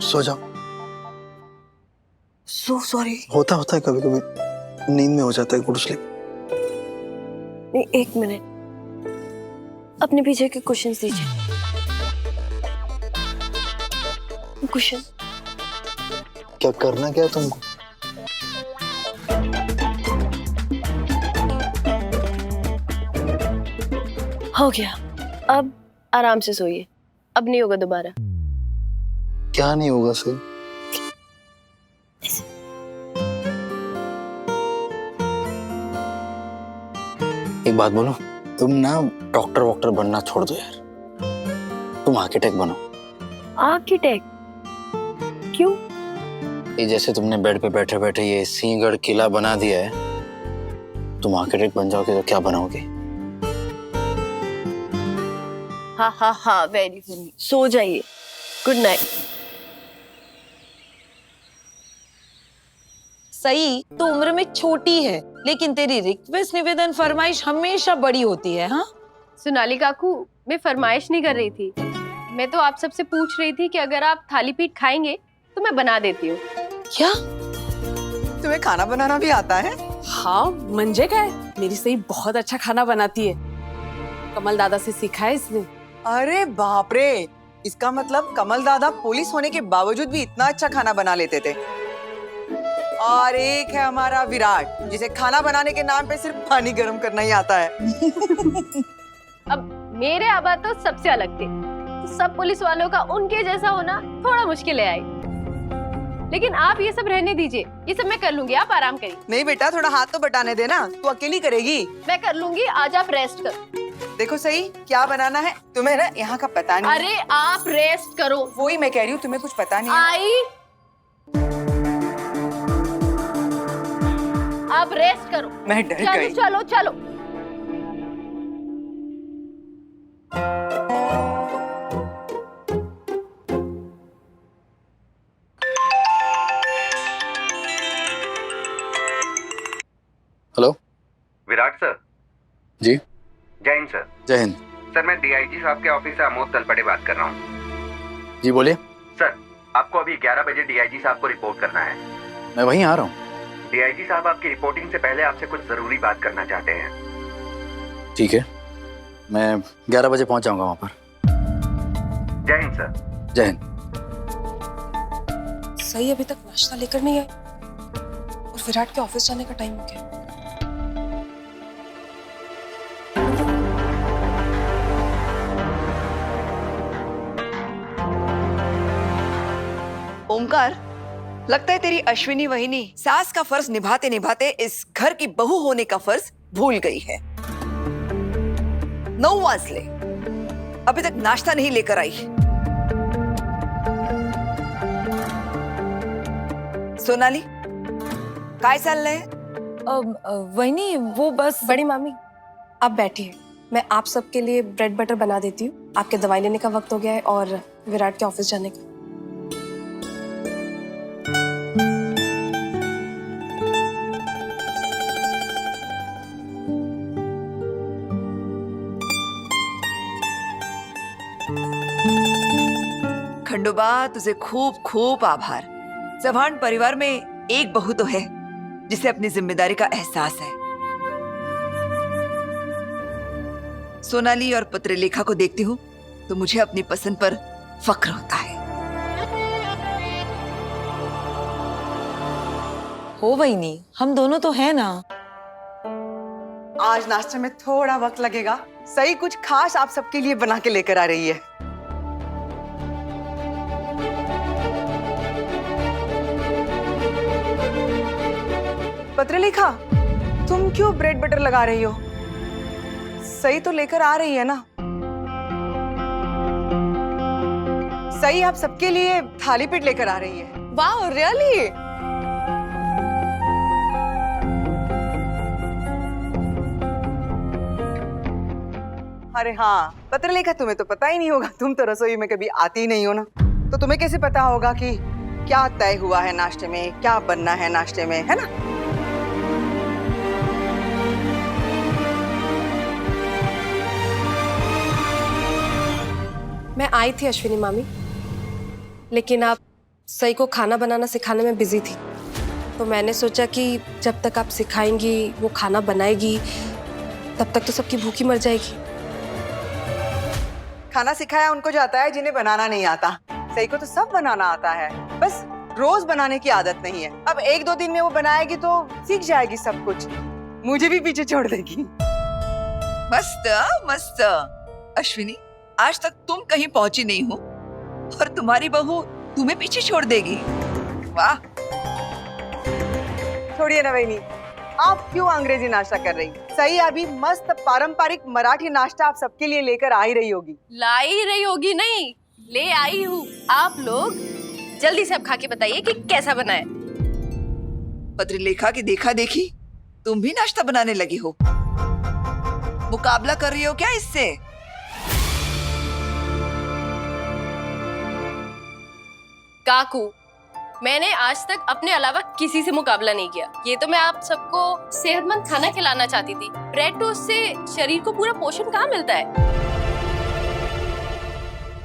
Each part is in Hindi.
सो जाओ। So sorry. होता है कभी कभी, नींद में हो जाता है गुड स्लीप। एक मिनट, अपने पीछे के कुशन्स दीजिए। कुशन। क्या करना क्या है तुमको? हो गया, अब आराम से सोइए, अब नहीं होगा दोबारा। क्या नहीं होगा सर? एक बात बोलो, तुम ना डॉक्टर वॉक्टर बनना छोड़ दो यार, तुम आर्किटेक्ट बनो। आर्किटेक्ट? क्यों? ये जैसे तुमने बेड पे बैठे बैठे ये सिंहगढ़ किला बना दिया है, तुम आर्किटेक्ट बन जाओगे तो क्या बनाओगे? हाँ हाँ हाँ, वेरी फनी। सो जाइए, गुड नाइट। सही तो उम्र में छोटी है, लेकिन तेरी रिक्वेस्ट निवेदन फरमाइश हमेशा बड़ी होती है। हाँ सोनाली काकू, मैं फरमाइश नहीं कर रही थी, मैं तो आप सबसे पूछ रही थी कि अगर आप थाली पीठ खाएंगे तो मैं बना देती हूँ। क्या तुम्हें खाना बनाना भी आता है? हाँ, मंजे का है, मेरी सही बहुत अच्छा खाना बनाती है, कमल दादा से सीखा है इसने। अरे बाप रे, इसका मतलब कमल दादा पुलिस होने के बावजूद भी इतना अच्छा खाना बना लेते थे। और एक है हमारा विराट, जिसे खाना बनाने के नाम पे सिर्फ पानी गर्म करना ही आता है। अब मेरे आबा तो सबसे अलग थे, तो सब पुलिस वालों का उनके जैसा होना थोड़ा मुश्किल है आई। लेकिन आप ये सब रहने दीजिए, ये सब मैं कर लूंगी, आप आराम करिए। नहीं बेटा, थोड़ा हाथ तो बटाने देना, तू अकेली करेगी। मैं कर लूंगी, आज आप रेस्ट करो। देखो सही, क्या बनाना है तुम्हें ना यहाँ का पता नहीं। अरे आप रेस्ट करो। वो ही मैं कह रही हूँ, तुम्हें कुछ पता नहीं है। आई, आप रेस्ट करो। मैं डर चलो गई। चलो चलो। Hello Virat sir. जी। जय हिंद सर। जय हिंद। सर मैं डीआईजी साहब के ऑफिस से अमोद तलपड़े बात कर रहा हूँ। जी बोलिए। सर आपको अभी 11 बजे डीआईजी साहब को रिपोर्ट करना है। मैं वहीं आ रहा हूँ। डीआईजी साहब आपकी रिपोर्टिंग से पहले आपसे कुछ जरूरी बात करना चाहते हैं। ठीक है, मैं 11 बजे पहुंच जाऊंगा वहां पर। जय हिंद सर। जय हिंद। सही अभी तक नाश्ता लेकर नहीं आए और विराट के ऑफिस जाने का टाइम हो गया। ओमकार, लगता है तेरी अश्विनी वहिनी सास का फर्ज निभाते निभाते इस घर की बहू होने का फर्ज भूल गई है। 9 वाजले, अभी तक नाश्ता नहीं लेकर आई। सोनाली, काय चाललंय? वही वो बस। बड़ी मामी, आप बैठिए, मैं आप सबके लिए ब्रेड बटर बना देती हूँ। आपके दवाई लेने का वक्त हो गया है और विराट के ऑफिस जाने का। खंडोबा, तुझे खूब खूब आभार। चौहान परिवार में एक बहू तो है जिसे अपनी जिम्मेदारी का एहसास है। सोनाली और पत्रलेखा को देखती हूँ तो मुझे अपनी पसंद पर फक्र होता है। हो वही, हम दोनों तो है ना। आज नाश्ते में थोड़ा वक्त लगेगा, सही कुछ खास आप सबके लिए बना के लेकर आ रही है। पत्रलेखा, तुम क्यों ब्रेड बटर लगा रही हो? सही तो लेकर आ रही है ना? सही आप सबके लिए थाली पीठ लेकर आ रही है। वाह, रियली? अरे हाँ पत्रलेखा, तुम्हें तो पता ही नहीं होगा, तुम तो रसोई में कभी आती ही नहीं हो ना, तो तुम्हें कैसे पता होगा कि क्या तय हुआ है नाश्ते में, क्या बनना है नाश्ते में, है ना? मैं आई थी अश्विनी मामी, लेकिन आप सई को खाना बनाना सिखाने में बिजी थी, तो मैंने सोचा कि जब तक आप सिखाएंगी, वो खाना बनाएगी, तब तक तो सबकी भूखी मर जाएगी। खाना सिखाया उनको जाता है जिन्हें बनाना नहीं आता। सही को तो सब बनाना आता है, बस रोज बनाने की आदत नहीं है। अब 1-2 दिन में वो बनाएगी तो सीख जाएगी सब कुछ, मुझे भी पीछे छोड़ देगी। मस्त मस्त। अश्विनी, आज तक तुम कहीं पहुंची नहीं हो और तुम्हारी बहू तुम्हें पीछे छोड़ देगी। वाह। छोड़िए ना वहीनी, आप क्यों अंग्रेजी नाश्ता कर रही? सही अभी मस्त पारंपरिक मराठी नाश्ता आप सबके लिए लेकर आ ही रही होगी। ला ही रही होगी नहीं, ले आई हूँ। आप लोग जल्दी से अब खा के बताइए कि कैसा बना है। पत्रलेखा की देखा देखी तुम भी नाश्ता बनाने लगी हो। मुकाबला कर रही हो क्या इससे? काकू, मैंने आज तक अपने अलावा किसी से मुकाबला नहीं किया। ये तो मैं आप सबको सेहतमंद खाना खिलाना चाहती थी। ब्रेड टोस्ट से शरीर को पूरा पोषण कहाँ मिलता है?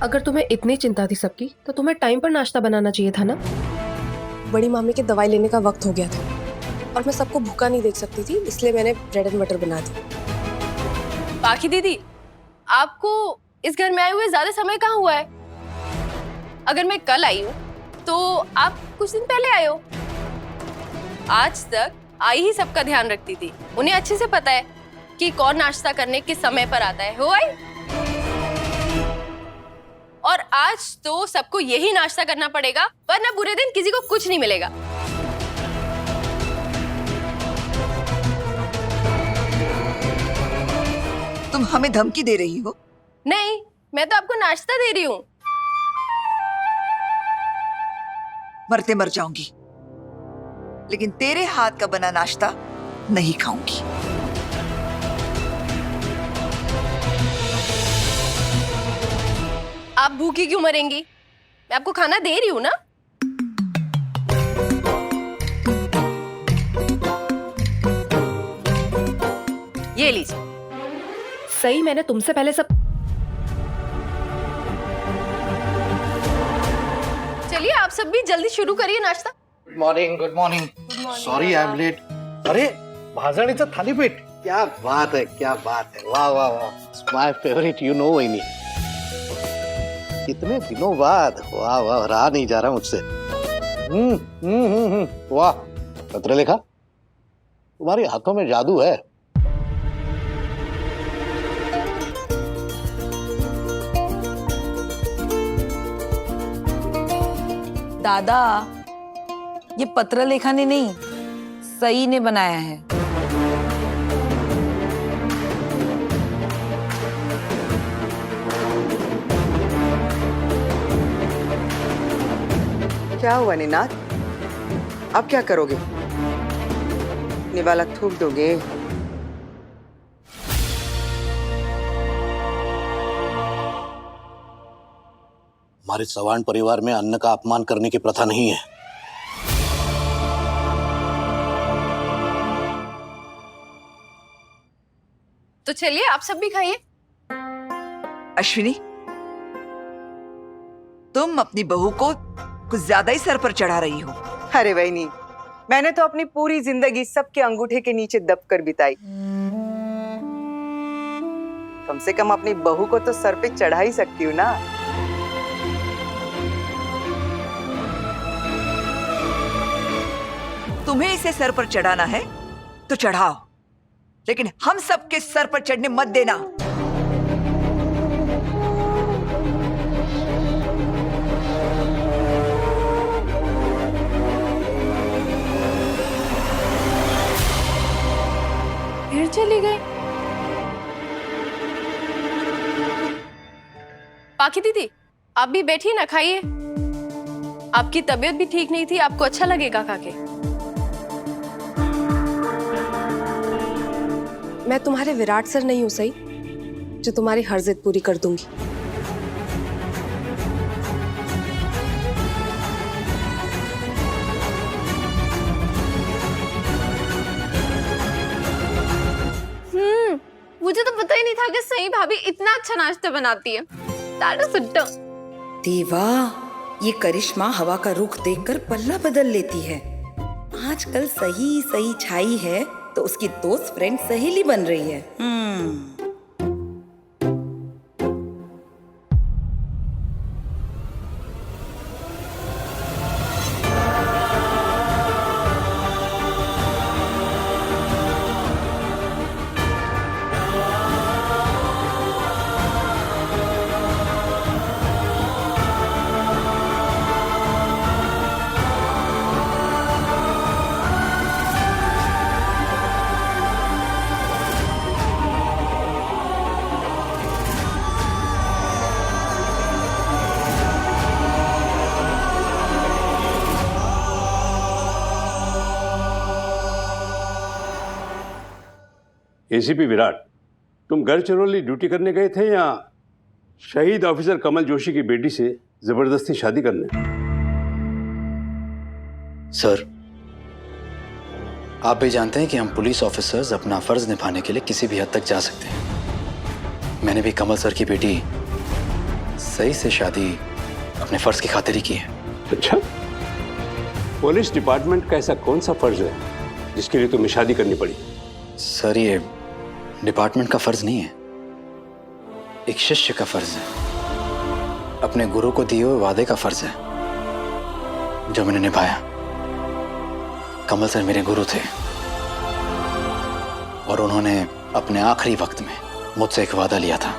अगर तुम्हें इतनी चिंता थी सबकी, तो तुम्हें टाइम पर नाश्ता बनाना चाहिए था ना। बड़ी मामी के दवाई लेने का वक्त हो गया था और मैं सबको भूखा नहीं देख सकती थी, इसलिए मैंने ब्रेड एंड बटर बना दी। बाकी दीदी, आपको इस घर में आए हुए ज्यादा समय कहाँ हुआ है? अगर मैं कल आई हूँ तो आप कुछ दिन पहले आए हो। आज तक आई ही सबका ध्यान रखती थी, उन्हें अच्छे से पता है कि कौन नाश्ता करने किस समय पर आता है। हो आई? और आज तो सबको यही नाश्ता करना पड़ेगा, वरना पूरे दिन किसी को कुछ नहीं मिलेगा। तुम हमें धमकी दे रही हो? नहीं, मैं तो आपको नाश्ता दे रही हूँ। मरते मर जाऊंगी, लेकिन तेरे हाथ का बना नाश्ता नहीं खाऊंगी। आप भूखी क्यों मरेंगी? मैं आपको खाना दे रही हूँ ना। ये लीजिए। सही, मैंने तुमसे पहले सब। चलिए आप सब भी जल्दी शुरू करिए नाश्ता। Good morning. Sorry I am late. अरे भाजणीचं थालीपीठ, क्या बात है, क्या बात है। वाह वाह वाह, माय फेवरेट, यू नो वहीनी। कितने दिनों बाद, वाह वाह, रहा नहीं जा रहा मुझसे। वाह पत्रलेखा, तुम्हारे हाथों में जादू है। दादा, ये पत्रलेखा ने नहीं, सई ने बनाया है। क्या हुआ निनाद? अब क्या करोगे? निवाला थूक दोगे? हमारे चौहान परिवार में अन्न का अपमान करने की प्रथा नहीं है। तो चलिए आप सब भी खाइए। अश्विनी, तुम अपनी बहू को कुछ ज्यादा ही सर पर चढ़ा रही हो। अरे वहीनी, मैंने तो अपनी पूरी जिंदगी सबके अंगूठे के नीचे दबकर बिताई। कम से कम अपनी बहू को तो सर पे चढ़ा ही सकती हूँ ना। तुम्हें इसे सर पर चढ़ाना है तो चढ़ाओ, लेकिन हम सबके सर पर चढ़ने मत देना। फिर चली गई। बाकी दीदी, आप भी बैठिए ना, खाइए। आपकी तबीयत भी ठीक नहीं थी, आपको अच्छा लगेगा खा के। मैं तुम्हारे विराट सर नहीं हूँ सही, जो तुम्हारी हर जिद पूरी कर दूंगी। मुझे तो पता ही नहीं था कि सई भाभी इतना अच्छा नाश्ता बनाती है। That is so dumb. देवा, ये करिश्मा हवा का रुख देखकर पल्ला बदल लेती है। आजकल सही सही छाई है तो उसकी दोस्त फ्रेंड सहेली बन रही है। एसीपी विराट, तुम गढ़चिरौली ड्यूटी करने गए थे या शहीद ऑफिसर कमल जोशी की बेटी से जबरदस्ती शादी करने? सर, आप भी जानते हैं कि हम पुलिस ऑफिसर्स अपना फर्ज निभाने के लिए किसी भी हद तक जा सकते हैं। मैंने भी कमल सर की बेटी सही से शादी अपने फर्ज की खातिर ही की है। अच्छा, पुलिस डिपार्टमेंट का ऐसा कौन सा फर्ज है जिसके लिए तुम्हें शादी करनी पड़ी? सर, ये डिपार्टमेंट का फर्ज नहीं है, एक शिष्य का फर्ज है। अपने गुरु को दिए हुए वादे का फर्ज है जो मैंने निभाया। कमल सर मेरे गुरु थे और उन्होंने अपने आखिरी वक्त में मुझसे एक वादा लिया था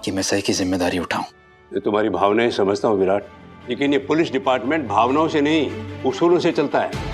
कि मैं सही की जिम्मेदारी उठाऊं। ये तुम्हारी भावनाएं समझता हूं विराट, लेकिन ये पुलिस डिपार्टमेंट भावनाओं से नहीं, उसूलों से चलता है।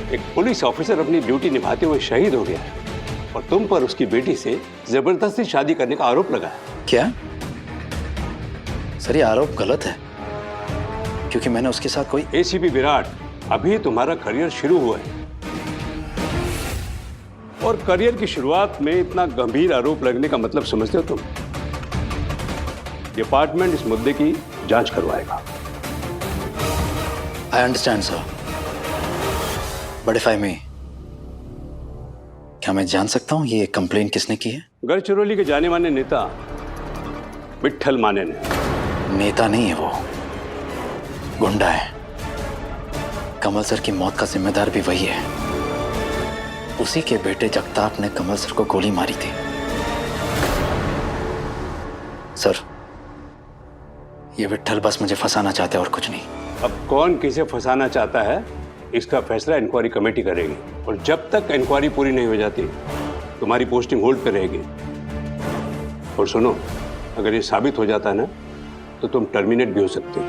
एक पुलिस ऑफिसर अपनी ड्यूटी निभाते हुए शहीद हो गया है और तुम पर उसकी बेटी से जबरदस्ती शादी करने का आरोप लगा है। क्या सर, ये आरोप गलत है क्योंकि मैंने उसके साथ कोई। एसीपी विराट, अभी तुम्हारा करियर शुरू हुआ है और करियर की शुरुआत में इतना गंभीर आरोप लगने का मतलब समझते हो तुम? डिपार्टमेंट इस मुद्दे की जांच करवाएगा। I understand sir, but if I may, क्या मैं जान सकता हूं ये कंप्लेन किसने की है? गढ़चिरौली के जाने माने नेता विट्ठल माने ने। नेता नहीं है वो, गुंडा है। कमल सर की मौत का जिम्मेदार भी वही है। उसी के बेटे जगताप ने कमल सर को गोली मारी थी। सर, ये विट्ठल बस मुझे फंसाना चाहते हैं और कुछ नहीं। अब कौन किसे फंसाना चाहता है इसका फैसला इंक्वायरी कमेटी करेगी और जब तक इंक्वायरी पूरी नहीं हो जाती तुम्हारी पोस्टिंग होल्ड पे रहेगी। और सुनो, अगर ये साबित हो जाता है ना तो तुम टर्मिनेट भी हो सकते हो।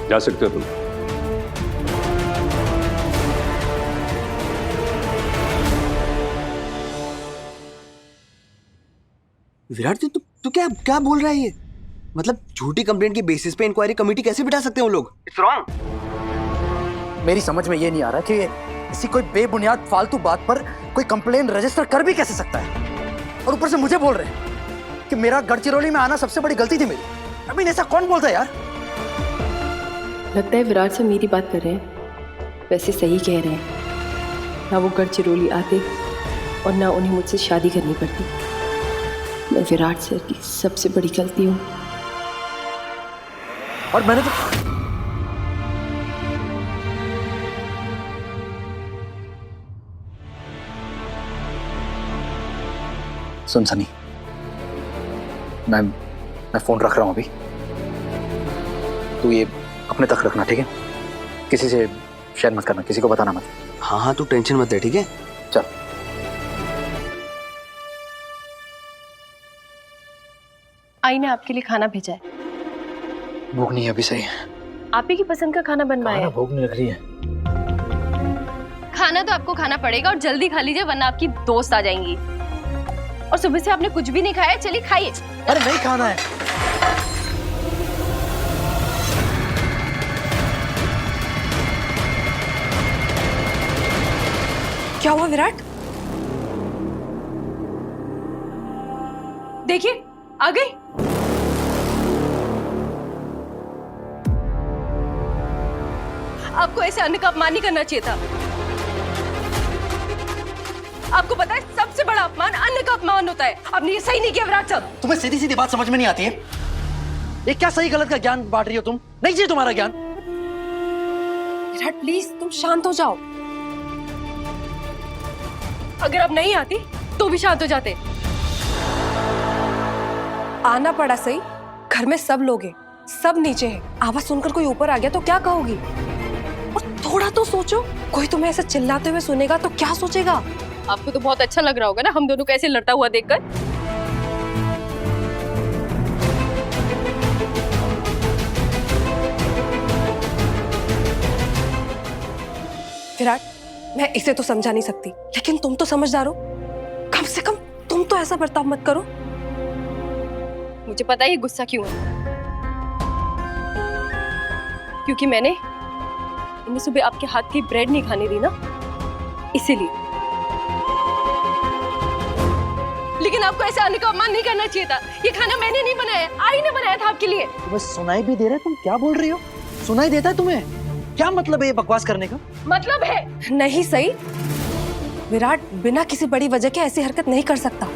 जा सकते हो तुम। विराट जी, तू क्या क्या बोल रहा है ये? मतलब झूठी कंप्लेंट की बेसिस पे इंक्वायरी कमेटी कैसे बिठा सकते हैं वो लोग? It's wrong. मेरी समझ में ये नहीं आ रहा कि किसी कोई बेबुनियाद फालतू बात पर कोई कंप्लेन रजिस्टर कर भी कैसे सकता है, और ऊपर से मुझे बोल रहे हैं कि मेरा गढ़चिरौली में आना सबसे बड़ी गलती थी मेरी। अभी ऐसा कौन बोलता है यार? लगता है विराट से मेरी बात कर रहे हैं। वैसे सही कह रहे हैं, ना वो गढ़चिरौली आते और ना उन्हें मुझसे शादी करनी पड़ती। मैं विराट सर की सबसे बड़ी गलती हूँ। और मैंने तो सुन सनी, मैं फोन रख रहा हूं अभी। तू ये अपने तक रखना, ठीक है? किसी से शेयर मत करना, किसी को बताना मत। हाँ, तू टेंशन मत ले, ठीक है? चल। आई ने आपके लिए खाना भेजा है। भूख नहीं है अभी, सही। आप ही की पसंद का खाना बनवाया है। भूख नहीं लग रही है। खाना तो आपको खाना पड़ेगा और जल्दी खा लीजिए वरना आपकी दोस्त आ जाएंगी। और सुबह से आपने कुछ भी नहीं खाया, चलिए खाइए। अरे नहीं खाना है। क्या हुआ विराट? देखिए, आ गई। आपको ऐसे अन्न का अपमान नहीं करना चाहिए था। आपको पता है सबसे बड़ा अपमान अन्न का अपमान होता है। आपने ये सही नहीं किया विराट साहब। तुम्हें सीधी सीधी बात समझ में नहीं आती है? ये क्या सही गलत का ज्ञान बांट रही हो तुम? नहीं चाहिए तुम्हारा ज्ञान। विराट प्लीज तुम शांत हो जाओ। अगर आप नहीं आती तो भी शांत हो जाते। आना पड़ा सही, घर में सब लोग हैं, सब नीचे हैं। आवाज सुनकर कोई ऊपर आ गया तो क्या कहोगी? और थोड़ा तो सोचो, कोई तुम्हें ऐसे चिल्लाते हुए सुनेगा तो क्या सोचेगा? आपको तो बहुत अच्छा लग रहा होगा ना हम दोनों को ऐसे लड़ता हुआ देखकर। विराट, मैं इसे तो समझा नहीं सकती, लेकिन तुम तो समझदार हो, कम से कम तुम तो ऐसा बर्ताव मत करो। मुझे पता है ये गुस्सा क्यों है, क्योंकि मैंने इन्हें सुबह आपके हाथ की ब्रेड नहीं खाने दी ना, इसीलिए। लेकिन आपको ऐसे आने का अपमान नहीं करना चाहिए था। ये खाना मैंने नहीं बनाया, आई ने बनाया था आपके लिए। तुम्हें सुनाई भी दे रहा है? तुम क्या बोल रही हो? सुनाई देता है तुम्हें? क्या मतलब है ये बकवास करने का? मतलब है नहीं सही, विराट बिना किसी बड़ी वजह के ऐसी हरकत नहीं कर सकता।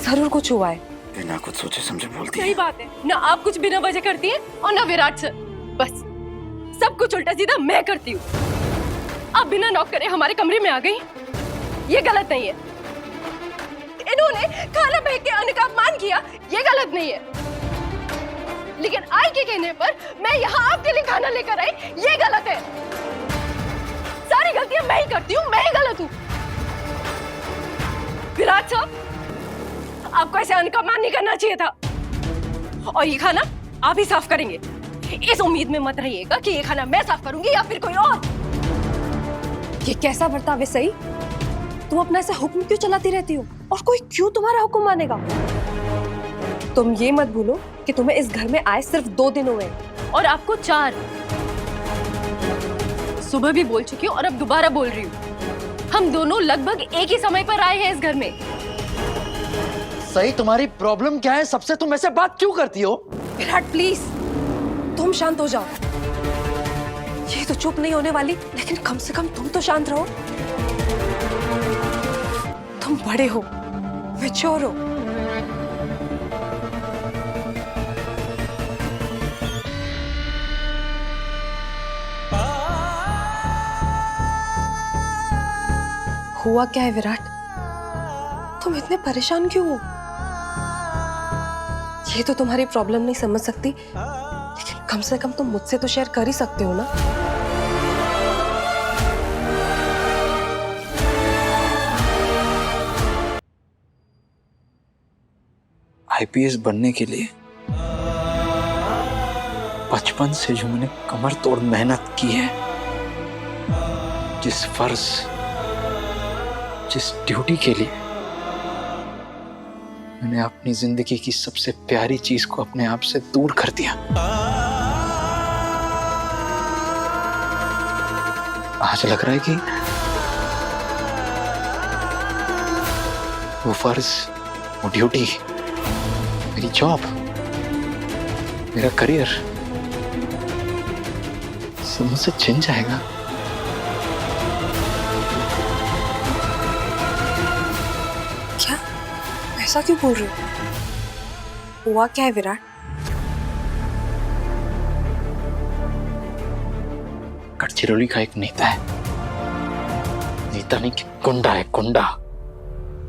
जरूर कुछ हुआ है। बिना कुछ सोचे समझे बोलती है। सही बात है ना, आप कुछ बिना वजह करती हैं और ना विराट सर। बस सब कुछ उल्टा सीधा मैं करती हूँ। आप बिना नॉक करे हमारे कमरे में आ गई, ये गलत नहीं है। इन्होंने खाना फेंक के अन्न का अपमान किया, ये गलत नहीं है। लेकिन आई के कहने पर मैं यहाँ आपके लिए खाना लेकर आई, ये गलत है। सारी गलतियां मैं ही करती हूँ, मैं ही गलत हूँ। विराट साहब, आपको ऐसे अन्न का अपमान नहीं करना चाहिए था। और ये खाना आप ही साफ करेंगे, इस उम्मीद में मत रहिएगा कि ये खाना मैं साफ करूंगी या फिर कोई और। ये कैसा बर्ताव है सही? तुम अपना ऐसा हुक्म क्यों चलाती रहती हो, और कोई क्यों तुम्हारा हुक्म मानेगा? तुम ये मत भूलो कि तुम्हें इस घर में आए सिर्फ 2 दिन हुए और आपको 4। सुबह भी बोल चुकी हूँ और अब दोबारा बोल रही हूँ, हम दोनों लगभग एक ही समय पर आए हैं इस घर में। सही, तुम्हारी प्रॉब्लम क्या है? सबसे तुम ऐसे बात क्यों करती हो? विराट प्लीज तुम शांत हो जाओ। ये तो चुप नहीं होने वाली, लेकिन कम से कम तुम तो शांत रहो। तुम बड़े हो, मैच्योर हो। हुआ क्या है विराट? तुम इतने परेशान क्यों हो? ये तो तुम्हारी प्रॉब्लम नहीं समझ सकती, लेकिन कम से कम तुम मुझसे तो शेयर कर ही सकते हो ना। आईपीएस बनने के लिए बचपन से जो मैंने कमर तोड़ मेहनत की है, जिस फर्ज, जिस ड्यूटी के लिए मैंने अपनी जिंदगी की सबसे प्यारी चीज को अपने आप से दूर कर दिया, आज लग रहा है कि वो फर्ज, वो ड्यूटी, मेरी जॉब, मेरा करियर सब मुझसे छिन जाएगा। क्या? ऐसा क्यों बोल रहे हो? हुआ क्या है विराट? गढ़चिरौली का एक नेता है, नेता नहीं कि गुंडा है, गुंडा,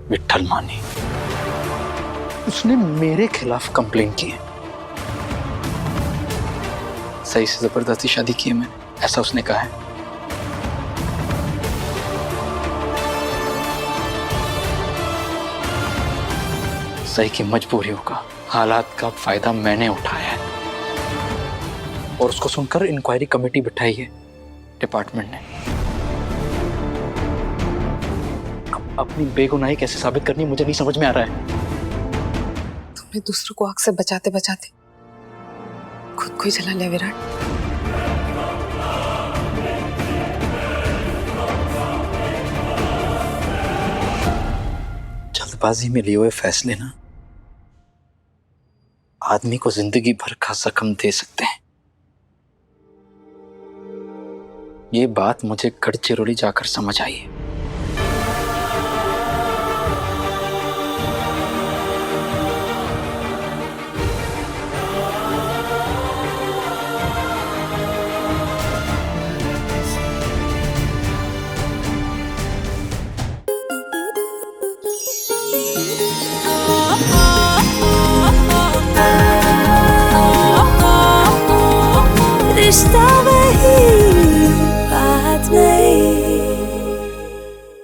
विट्ठल मानी। उसने मेरे खिलाफ कंप्लेन की है। सही से जबरदस्ती शादी की है मैंने, ऐसा उसने कहा है। सही की मजबूरियों का, हालात का फायदा मैंने उठाया है और उसको सुनकर इंक्वायरी कमेटी बिठाई है डिपार्टमेंट ने। अब अपनी बेगुनाही कैसे साबित करनी मुझे नहीं समझ में आ रहा है। तुमने दूसरों को आग से बचाते बचाते खुद को ही जला लिया विराट। जल्दबाजी में लिए हुए फैसले ना आदमी को जिंदगी भर का जख्म दे सकते हैं। ये बात मुझे गढ़चिरौली जाकर समझ आई है।